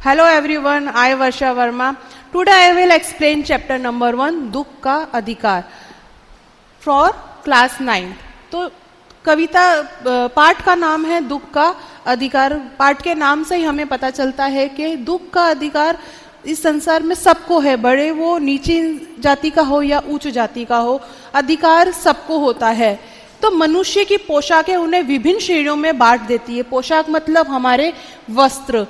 Hello everyone, I Varsha Verma. Today I will explain chapter number 1, दुख का अधिकार for class 9. तो कविता पाठ का नाम है दुख का अधिकार. पाठ के नाम से ही हमें पता चलता है कि दुख का अधिकार इस संसार में सबको है, बड़े वो नीची जाति का हो या उच्च जाति का हो, अधिकार सबको होता है. तो मनुष्य की पोशाकें उन्हें विभिन्न श्रेणियों में बांट देती है. पोशाक मतलब हमारे वस्त्र.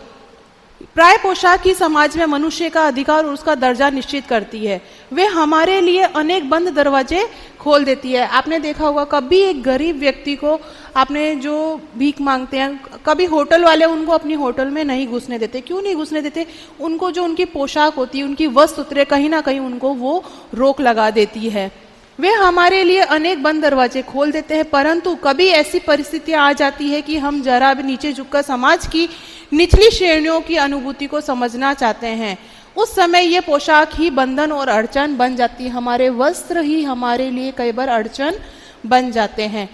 प्राय पोशाक ही समाज में मनुष्य का अधिकार और उसका दर्जा निश्चित करती है. वे हमारे लिए अनेक बंद दरवाजे खोल देती है. आपने देखा होगा कभी एक गरीब व्यक्ति को आपने जो भीख मांगते हैं, कभी होटल वाले उनको अपनी होटल में नहीं घुसने देते. क्यों नहीं घुसने देते? उनको जो उनकी पोशाक होती है, उनकी वस्त्र उतरे, कहीं ना कहीं उनको वो रोक लगा देती है. वे हमारे लिए अनेक बंद दरवाजे खोल देते हैं. परंतु कभी ऐसी परिस्थितियां आ जाती है कि हम जरा भी नीचे झुककर समाज की निचली श्रेणियों की अनुभूति को समझना चाहते हैं. उस समय ये पोशाक ही बंधन और अड़चन बन जाती है. हमारे वस्त्र ही हमारे लिए कई बार अड़चन बन जाते हैं.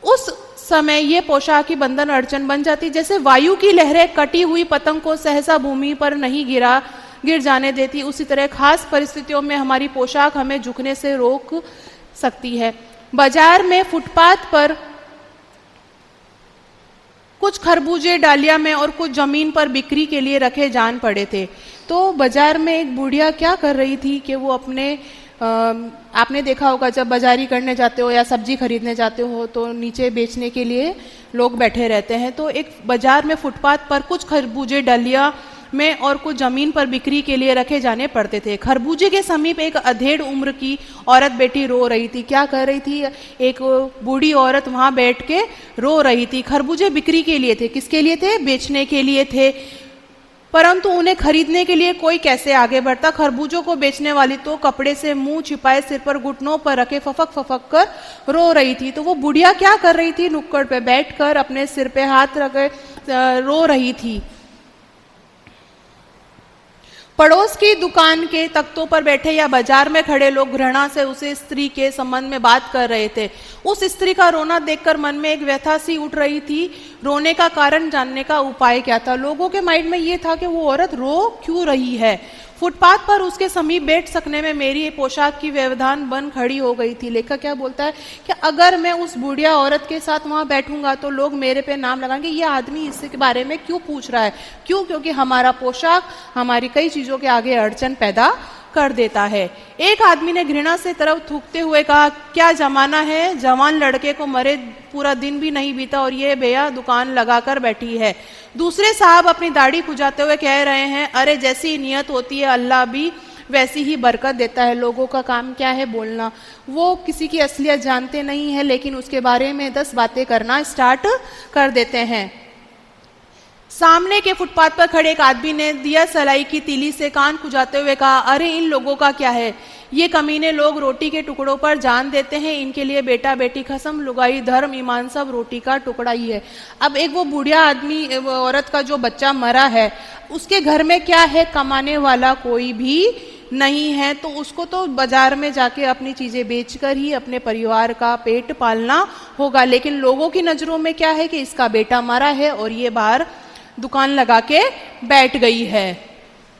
उस समय ये पोशाक ही बंधन अड़चन बन जाती. जैसे वायु की लहरें कटी हुई पतंग को सहसा भूमि पर नहीं गिर जाने देती, उसी तरह खास परिस्थितियों में हमारी पोशाक हमें झुकने से रोक सकती है. बाजार में फुटपाथ पर कुछ खरबूजे डालिया में और कुछ जमीन पर बिक्री के लिए रखे जान पड़े थे. तो बाजार में एक बुढ़िया क्या कर रही थी कि वो अपने आपने देखा होगा जब बाजारी करने जाते हो या सब्जी खरीदने जाते हो तो नीचे बेचने के लिए लोग बैठे रहते हैं. तो एक बाजार में फुटपाथ पर कुछ खरबूजे डालिया में और कुछ जमीन पर बिक्री के लिए रखे जाने पड़ते थे. खरबूजे के समीप एक अधेड़ उम्र की औरत बैठी रो रही थी. क्या कर रही थी? एक बूढ़ी औरत वहां बैठ के रो रही थी. खरबूजे बिक्री के लिए थे. किसके लिए थे? बेचने के लिए थे. परंतु उन्हें खरीदने के लिए कोई कैसे आगे बढ़ता? खरबूजों को बेचने वाली तो कपड़े से मुंह छिपाए सिर पर घुटनों पर रखे फफक फफक कर रो रही थी. तो वो बुढ़िया क्या कर रही थी? नुक्कड़ पे बैठकर अपने सिर पे हाथ रखे रो रही थी. पड़ोस की दुकान के तख्तों पर बैठे या बाजार में खड़े लोग घृणा से उसे स्त्री के संबंध में बात कर रहे थे. उस स्त्री का रोना देखकर मन में एक व्यथा सी उठ रही थी. रोने का कारण जानने का उपाय क्या था? लोगों के माइंड में ये था कि वो औरत रो क्यों रही है. फुटपाथ पर उसके समीप बैठ सकने में मेरी पोशाक की व्यवधान बन खड़ी हो गई थी. लेखक क्या बोलता है कि अगर मैं उस बुढ़िया औरत के साथ वहां बैठूंगा तो लोग मेरे पे नाम लगाएंगे, ये आदमी इसके बारे में क्यों पूछ रहा है. क्यों? क्योंकि हमारा पोशाक हमारी कई चीजों के आगे अड़चन पैदा कर देता है. एक आदमी ने घृणा से तरफ थूकते हुए कहा, क्या जमाना है, जवान लड़के को मरे पूरा दिन भी नहीं बीता और ये बेया दुकान लगाकर बैठी है. दूसरे साहब अपनी दाढ़ी खुजाते हुए कह रहे हैं, अरे जैसी नियत होती है अल्लाह भी वैसी ही बरकत देता है. लोगों का काम क्या है? बोलना. वो किसी की असलियत जानते नहीं है लेकिन उसके बारे में 10 बातें करना स्टार्ट कर देते हैं. सामने के फुटपाथ पर खड़े एक आदमी ने दिया सलाई की तीली से कान खुजाते हुए कहा, अरे इन लोगों का क्या है, ये कमीने लोग रोटी के टुकड़ों पर जान देते हैं. इनके लिए बेटा बेटी खसम लुगाई धर्म ईमान सब रोटी का टुकड़ा ही है. अब एक वो बुढ़िया आदमी औरत का जो बच्चा मरा है उसके घर में क्या है, कमाने वाला कोई भी नहीं है. तो उसको तो बाजार में जाके अपनी चीजें बेचकर ही अपने परिवार का पेट पालना होगा. लेकिन लोगों की नजरों में क्या है कि इसका बेटा मरा है और ये बाहर दुकान लगा के बैठ गई है.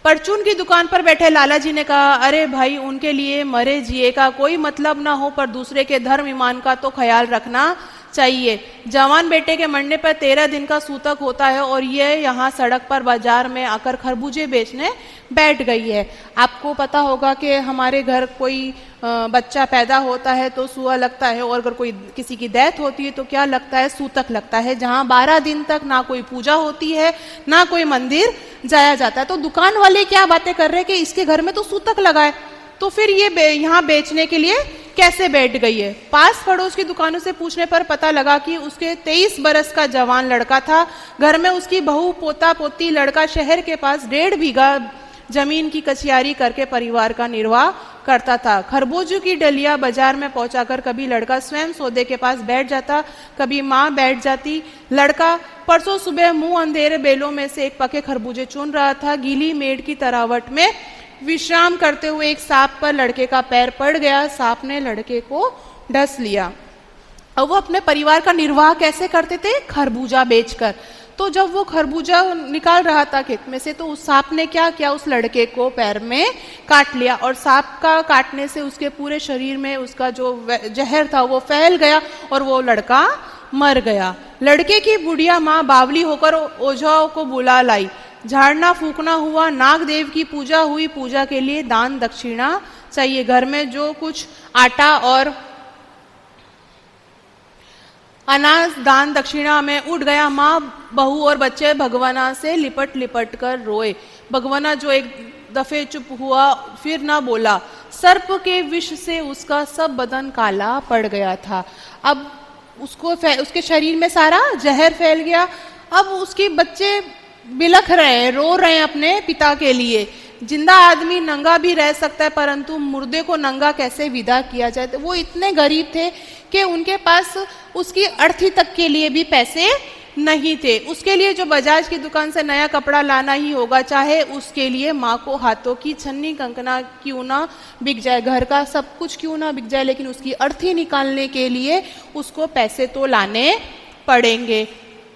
परचून की दुकान पर बैठे लाला जी ने कहा, अरे भाई उनके लिए मरे जिए का कोई मतलब ना हो पर दूसरे के धर्म ईमान का तो ख्याल रखना चाहिए. जवान बेटे के मरने पर 13 दिन का सूतक होता है और ये यहाँ सड़क पर बाजार में आकर खरबूजे बेचने बैठ गई है. आपको पता होगा कि हमारे घर कोई बच्चा पैदा होता है तो सुआ लगता है और अगर कोई किसी की डेथ होती है तो क्या लगता है? सूतक लगता है. जहाँ 12 दिन तक ना कोई पूजा होती है ना कोई मंदिर जाया जाता है. तो दुकान वाले क्या बातें कर रहे हैं कि इसके घर में तो सूतक लगा है, तो फिर ये यहाँ बेचने के लिए कैसे बैठ गई है. पास पड़ोस की दुकानों से पूछने पर पता लगा कि उसके 23 बरस का जवान लड़का था. घर में उसकी बहू पोता पोती. लड़का शहर के पास 1.5 बीघा जमीन की कचियारी करके परिवार का निर्वाह करता था. खरबूजों की डलिया बाजार में पहुंचाकर कभी लड़का स्वयं सौदे के पास बैठ जाता, कभी माँ बैठ जाती. लड़का परसों सुबह मुंह अंधेरे बेलों में से एक पके खरबूजे चुन रहा था. गीली मेड़ की तरावट में विश्राम करते हुए एक सांप पर लड़के का पैर पड़ गया. सांप ने लड़के को डस लिया. अब वो अपने परिवार का निर्वाह कैसे करते थे? खरबूजा बेचकर. तो जब वो खरबूजा निकाल रहा था खेत में से, तो उस सांप ने क्या किया, उस लड़के को पैर में काट लिया, और सांप का काटने से उसके पूरे शरीर में उसका जो जहर था वो फैल गया और वो लड़का मर गया। लड़के की बुढ़िया माँ बावली होकर ओझाओं को बुला लाई, झाड़ना फूकना हुआ, नाग देव की पूजा हुई, पूजा के लिए दान दक्षिणा चाहिए। घर में जो कुछ आटा और अनाज दान दक्षिणा में उठ गया। माँ, बहू और बच्चे भगवाना से लिपट लिपट कर रोए। भगवाना जो एक दफे चुप हुआ, फिर ना बोला। सर्प के विष से उसका सब बदन काला पड़ गया था। अब उसके शरीर में सारा जहर फैल गया। अब उसके बच्चे बिलख रहे हैं, रो रहे हैं अपने पिता के लिए। जिंदा आदमी नंगा भी रह सकता है, परंतु मुर्दे को नंगा कैसे विदा किया जाए। तो वो इतने गरीब थे कि उनके पास उसकी अर्थी तक के लिए भी पैसे नहीं थे। उसके लिए जो बजाज की दुकान से नया कपड़ा लाना ही होगा, चाहे उसके लिए माँ को हाथों की छन्नी कंकना क्यों ना बिक जाए, घर का सब कुछ क्यों ना बिक जाए, लेकिन उसकी अर्थी निकालने के लिए उसको पैसे तो लाने पड़ेंगे।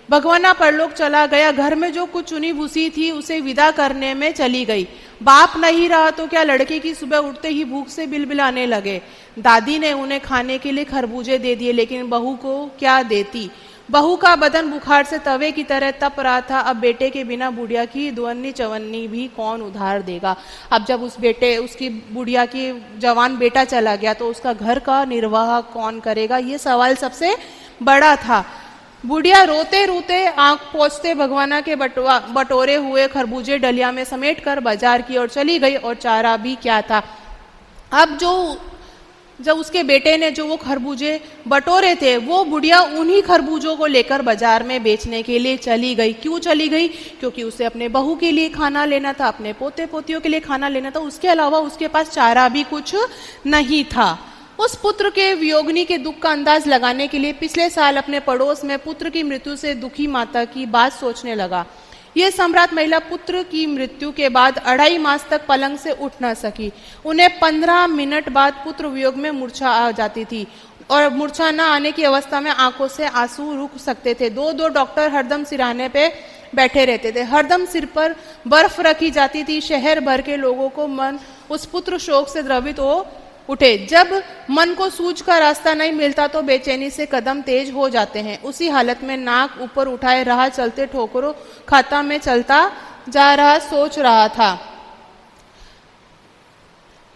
भगवाना परलोक चला गया। घर में जो कुछ चुनी भूसी थी उसे विदा करने में चली गई। बाप नहीं रहा तो क्या, लड़के की सुबह उठते ही भूख से बिलबिलाने लगे। दादी ने उन्हें खाने के लिए खरबूजे दे दिए, लेकिन बहू को क्या देती। बहू का बदन बुखार से तवे की तरह तप रहा था। अब बेटे के बिना बुढ़िया की दुअन्नी चवन्नी भी कौन उधार देगा। अब जब उसकी बुढ़िया की जवान बेटा चला गया तो उसका घर का निर्वाह कौन करेगा, ये सवाल सबसे बड़ा था। बुढ़िया रोते रोते आंख पोंछते भगवाना के बटोरे हुए खरबूजे डलिया में समेट कर बाजार की ओर चली गई, और चारा भी क्या था। अब जब उसके बेटे ने जो वो खरबूजे बटोरे थे, वो बुढ़िया उन्हीं खरबूजों को लेकर बाजार में बेचने के लिए चली गई। क्यों चली गई? क्योंकि उसे अपने बहू के लिए खाना लेना था, अपने पोते पोतियों के लिए खाना लेना था। उसके अलावा उसके पास चारा भी कुछ नहीं था। उस पुत्र के वियोगनी के दुख का अंदाज लगाने के लिए पिछले साल अपने पड़ोस में पुत्र की मृत्यु से दुखी माता की बात सोचने लगा। यह सम्राट महिला पुत्र की मृत्यु के बाद 2.5 मास तक पलंग से उठ न सकी। उन्हें 15 मिनट बाद पुत्र वियोग में मूर्छा आ जाती थी, और मूर्छा न आने की अवस्था में आंखों से आंसू रुक सकते थे। 2 डॉक्टर हरदम सिरहाने पे बैठे रहते थे। हरदम सिर पर बर्फ रखी जाती थी। शहर भर के लोगों को मन उस पुत्र शोक से द्रवित हो उठे। जब मन को सूझ का रास्ता नहीं मिलता तो बेचैनी से कदम तेज हो जाते हैं। उसी हालत में नाक ऊपर उठाए राह चलते ठोकरों खाता में चलता जा रहा, सोच रहा था।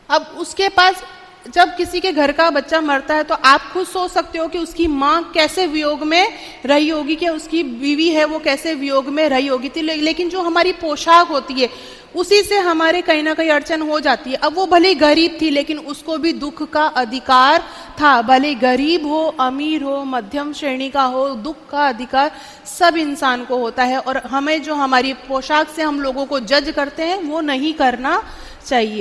अब उसके पास जब किसी के घर का बच्चा मरता है तो आप खुद सोच सकते हो कि उसकी माँ कैसे वियोग में रही होगी, कि उसकी बीवी है वो कैसे वियोग में रही होगी थी। लेकिन जो हमारी पोशाक होती है उसी से हमारे कहीं ना कहीं अड़चन हो जाती है। अब वो भले गरीब थी, लेकिन उसको भी दुख का अधिकार था। भले गरीब हो, अमीर हो, मध्यम श्रेणी का हो, दुख का अधिकार सब इंसान को होता है। और हमें जो हमारी पोशाक से हम लोगों को जज करते हैं वो नहीं करना चाहिए।